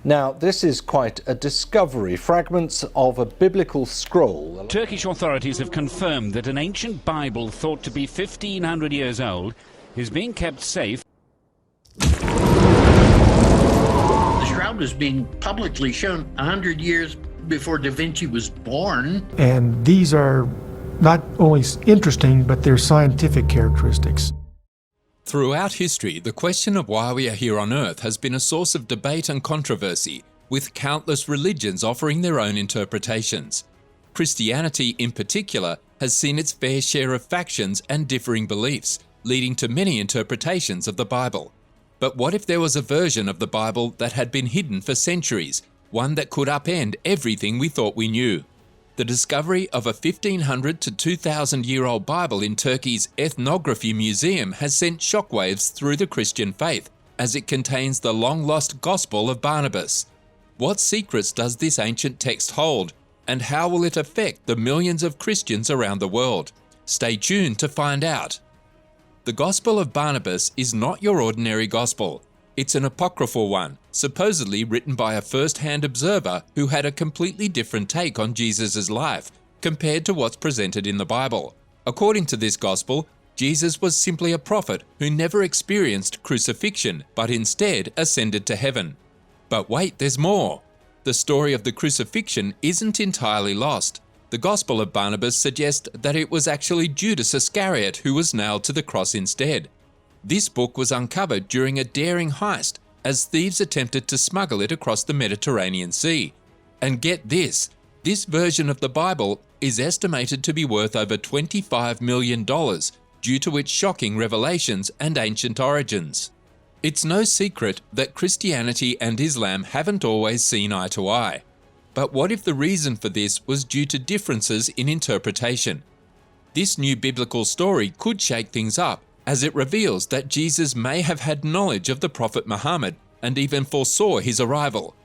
Now, this is quite a discovery. Fragments of a biblical scroll. Turkish authorities have confirmed that an ancient Bible thought to be 1,500 years old is being kept safe. The Shroud was being publicly shown 100 years before Da Vinci was born. And these are not only interesting, but they're scientific characteristics. Throughout history, the question of why we are here on Earth has been a source of debate and controversy, with countless religions offering their own interpretations. Christianity, in particular, has seen its fair share of factions and differing beliefs, leading to many interpretations of the Bible. But what if there was a version of the Bible that had been hidden for centuries, one that could upend everything we thought we knew? The discovery of a 1,500 to 2,000-year-old Bible in Turkey's Ethnography Museum has sent shockwaves through the Christian faith, as it contains the long-lost Gospel of Barnabas. What secrets does this ancient text hold, and how will it affect the millions of Christians around the world? Stay tuned to find out. The Gospel of Barnabas is not your ordinary gospel. It's an apocryphal one, supposedly written by a first-hand observer who had a completely different take on Jesus' life compared to what's presented in the Bible. According to this gospel, Jesus was simply a prophet who never experienced crucifixion, but instead ascended to heaven. But wait, there's more. The story of the crucifixion isn't entirely lost. The Gospel of Barnabas suggests that it was actually Judas Iscariot who was nailed to the cross instead. This book was uncovered during a daring heist as thieves attempted to smuggle it across the Mediterranean Sea. And get this version of the Bible is estimated to be worth over $25 million due to its shocking revelations and ancient origins. It's no secret that Christianity and Islam haven't always seen eye to eye. But what if the reason for this was due to differences in interpretation? This new biblical story could shake things up, as it reveals that Jesus may have had knowledge of the Prophet Muhammad and even foresaw his arrival.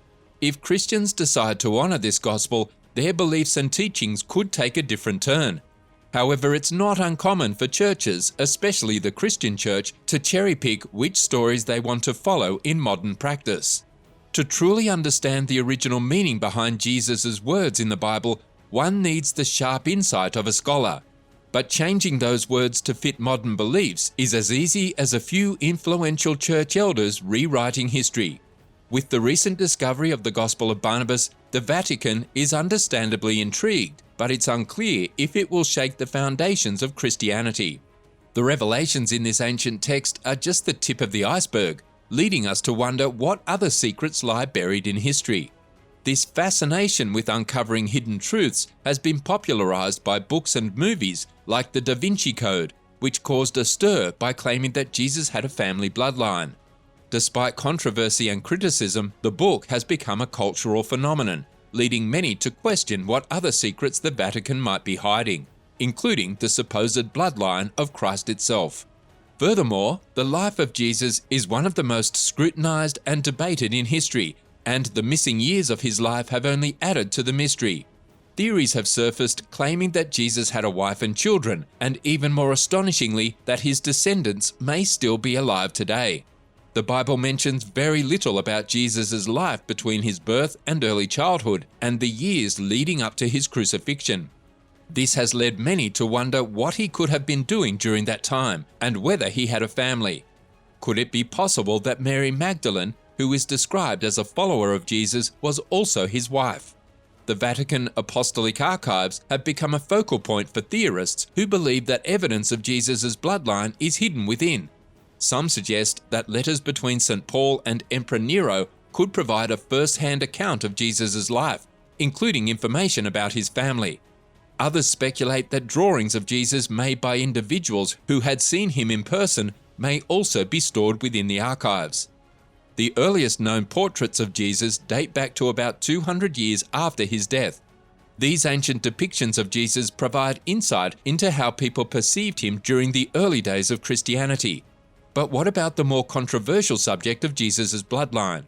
If Christians decide to honor this gospel, their beliefs and teachings could take a different turn. However, it's not uncommon for churches, especially the Christian church, to cherry-pick which stories they want to follow in modern practice. To truly understand the original meaning behind Jesus' words in the Bible, one needs the sharp insight of a scholar. But changing those words to fit modern beliefs is as easy as a few influential church elders rewriting history. With the recent discovery of the Gospel of Barnabas, the Vatican is understandably intrigued, but it's unclear if it will shake the foundations of Christianity. The revelations in this ancient text are just the tip of the iceberg, leading us to wonder what other secrets lie buried in history. This fascination with uncovering hidden truths has been popularized by books and movies like the Da Vinci Code, which caused a stir by claiming that Jesus had a family bloodline. Despite controversy and criticism, the book has become a cultural phenomenon, leading many to question what other secrets the Vatican might be hiding, including the supposed bloodline of Christ itself. Furthermore, the life of Jesus is one of the most scrutinized and debated in history, and the missing years of his life have only added to the mystery. Theories have surfaced claiming that Jesus had a wife and children, and even more astonishingly, that his descendants may still be alive today. The Bible mentions very little about Jesus' life between his birth and early childhood, and the years leading up to his crucifixion. This has led many to wonder what he could have been doing during that time, and whether he had a family. Could it be possible that Mary Magdalene, who is described as a follower of Jesus, was also his wife? The Vatican Apostolic Archives have become a focal point for theorists who believe that evidence of Jesus' bloodline is hidden within. Some suggest that letters between St. Paul and Emperor Nero could provide a first-hand account of Jesus' life, including information about his family. Others speculate that drawings of Jesus made by individuals who had seen him in person may also be stored within the archives. The earliest known portraits of Jesus date back to about 200 years after his death. These ancient depictions of Jesus provide insight into how people perceived him during the early days of Christianity. But what about the more controversial subject of Jesus' bloodline?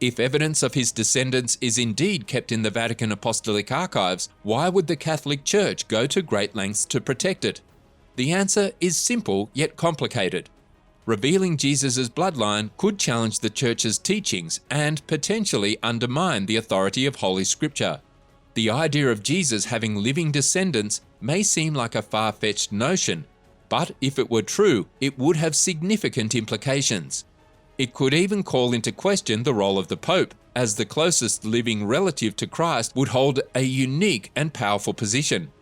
If evidence of his descendants is indeed kept in the Vatican Apostolic Archives, why would the Catholic Church go to great lengths to protect it? The answer is simple yet complicated. revealing Jesus' bloodline could challenge the Church's teachings and potentially undermine the authority of Holy Scripture. The idea of Jesus having living descendants may seem like a far-fetched notion, but if it were true, it would have significant implications. It could even call into question the role of the Pope, as the closest living relative to Christ would hold a unique and powerful position.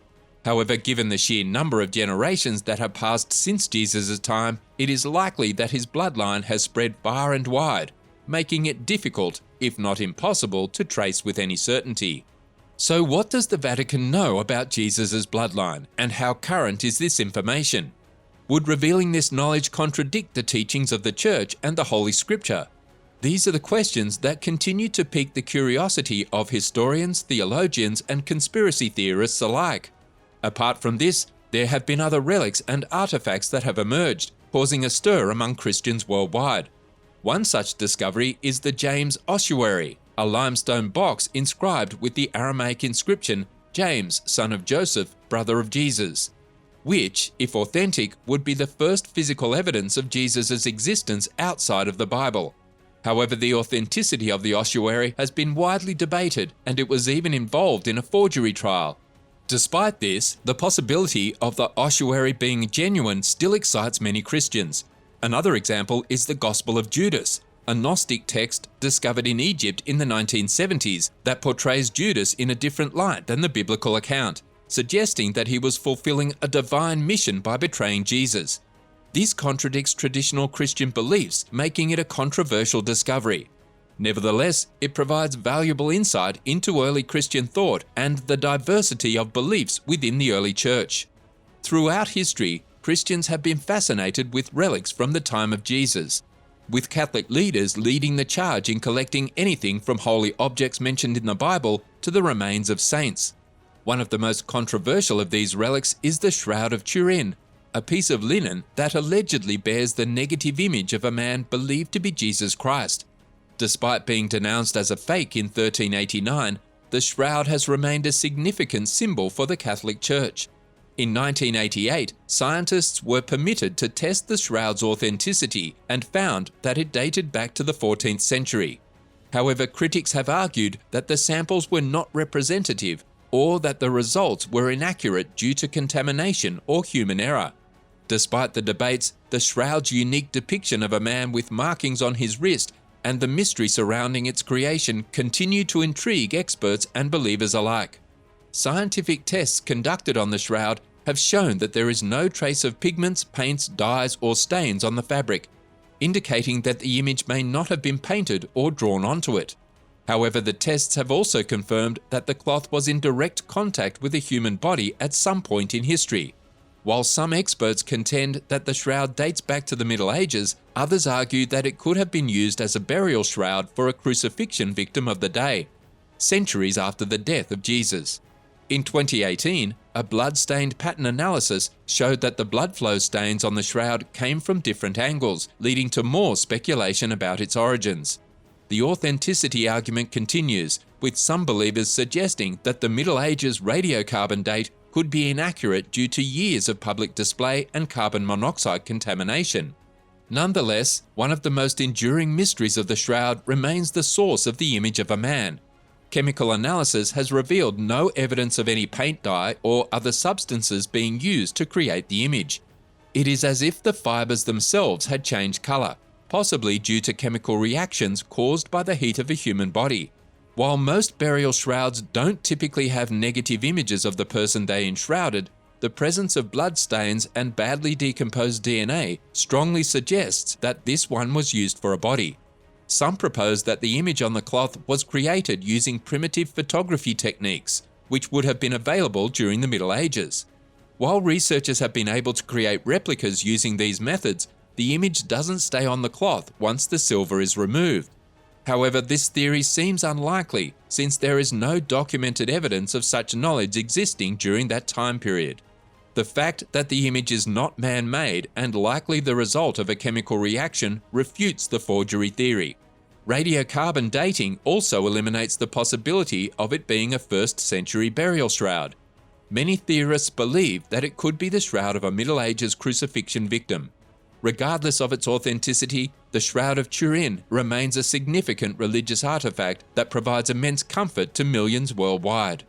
However, given the sheer number of generations that have passed since Jesus' time, it is likely that his bloodline has spread far and wide, making it difficult, if not impossible, to trace with any certainty. So what does the Vatican know about Jesus' bloodline, and how current is this information? Would revealing this knowledge contradict the teachings of the Church and the Holy Scripture? These are the questions that continue to pique the curiosity of historians, theologians, and conspiracy theorists alike. Apart from this, there have been other relics and artifacts that have emerged, causing a stir among Christians worldwide. One such discovery is the James ossuary, a limestone box inscribed with the Aramaic inscription, James, son of Joseph, brother of Jesus, which, if authentic, would be the first physical evidence of Jesus' existence outside of the Bible. However, the authenticity of the ossuary has been widely debated, and it was even involved in a forgery trial. Despite this, the possibility of the ossuary being genuine still excites many Christians. Another example is the Gospel of Judas, a Gnostic text discovered in Egypt in the 1970s that portrays Judas in a different light than the biblical account, suggesting that he was fulfilling a divine mission by betraying Jesus. This contradicts traditional Christian beliefs, making it a controversial discovery. Nevertheless, it provides valuable insight into early Christian thought and the diversity of beliefs within the early church. Throughout history, Christians have been fascinated with relics from the time of Jesus, with Catholic leaders leading the charge in collecting anything from holy objects mentioned in the Bible to the remains of saints. One of the most controversial of these relics is the Shroud of Turin, a piece of linen that allegedly bears the negative image of a man believed to be Jesus Christ. Despite being denounced as a fake in 1389, the shroud has remained a significant symbol for the Catholic Church. In 1988, scientists were permitted to test the shroud's authenticity and found that it dated back to the 14th century. However, critics have argued that the samples were not representative or that the results were inaccurate due to contamination or human error. Despite the debates, the shroud's unique depiction of a man with markings on his wrist and the mystery surrounding its creation continue to intrigue experts and believers alike. Scientific tests conducted on the shroud have shown that there is no trace of pigments, paints, dyes, or stains on the fabric, indicating that the image may not have been painted or drawn onto it. However, the tests have also confirmed that the cloth was in direct contact with a human body at some point in history. While some experts contend that the shroud dates back to the Middle Ages, others argue that it could have been used as a burial shroud for a crucifixion victim of the day, centuries after the death of Jesus. In 2018, a blood-stained pattern analysis showed that the blood flow stains on the shroud came from different angles, leading to more speculation about its origins. The authenticity argument continues, with some believers suggesting that the Middle Ages radiocarbon date could be inaccurate due to years of public display and carbon monoxide contamination. Nonetheless, one of the most enduring mysteries of the shroud remains the source of the image of a man. Chemical analysis has revealed no evidence of any paint dye or other substances being used to create the image. It is as if the fibers themselves had changed color, possibly due to chemical reactions caused by the heat of a human body. While most burial shrouds don't typically have negative images of the person they enshrouded, the presence of blood stains and badly decomposed DNA strongly suggests that this one was used for a body. Some propose that the image on the cloth was created using primitive photography techniques, which would have been available during the Middle Ages. While researchers have been able to create replicas using these methods, the image doesn't stay on the cloth once the silver is removed. However, this theory seems unlikely since there is no documented evidence of such knowledge existing during that time period. The fact that the image is not man-made and likely the result of a chemical reaction refutes the forgery theory. Radiocarbon dating also eliminates the possibility of it being a 1st century burial shroud. Many theorists believe that it could be the shroud of a Middle Ages crucifixion victim. Regardless of its authenticity, the Shroud of Turin remains a significant religious artifact that provides immense comfort to millions worldwide.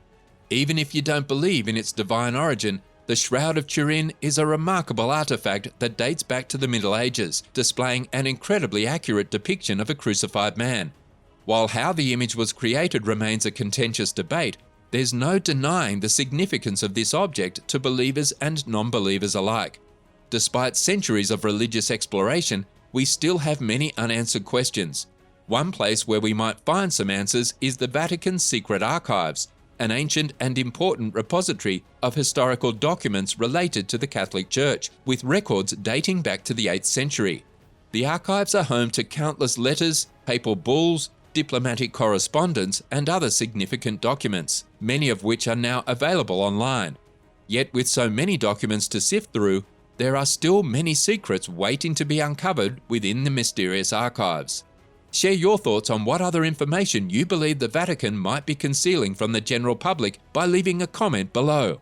Even if you don't believe in its divine origin, the Shroud of Turin is a remarkable artifact that dates back to the Middle Ages, displaying an incredibly accurate depiction of a crucified man. While how the image was created remains a contentious debate, there's no denying the significance of this object to believers and non-believers alike. Despite centuries of religious exploration, we still have many unanswered questions. One place where we might find some answers is the Vatican's secret archives, an ancient and important repository of historical documents related to the Catholic Church, with records dating back to the 8th century. The archives are home to countless letters, papal bulls, diplomatic correspondence, and other significant documents, many of which are now available online. Yet with so many documents to sift through, there are still many secrets waiting to be uncovered within the mysterious archives. Share your thoughts on what other information you believe the Vatican might be concealing from the general public by leaving a comment below.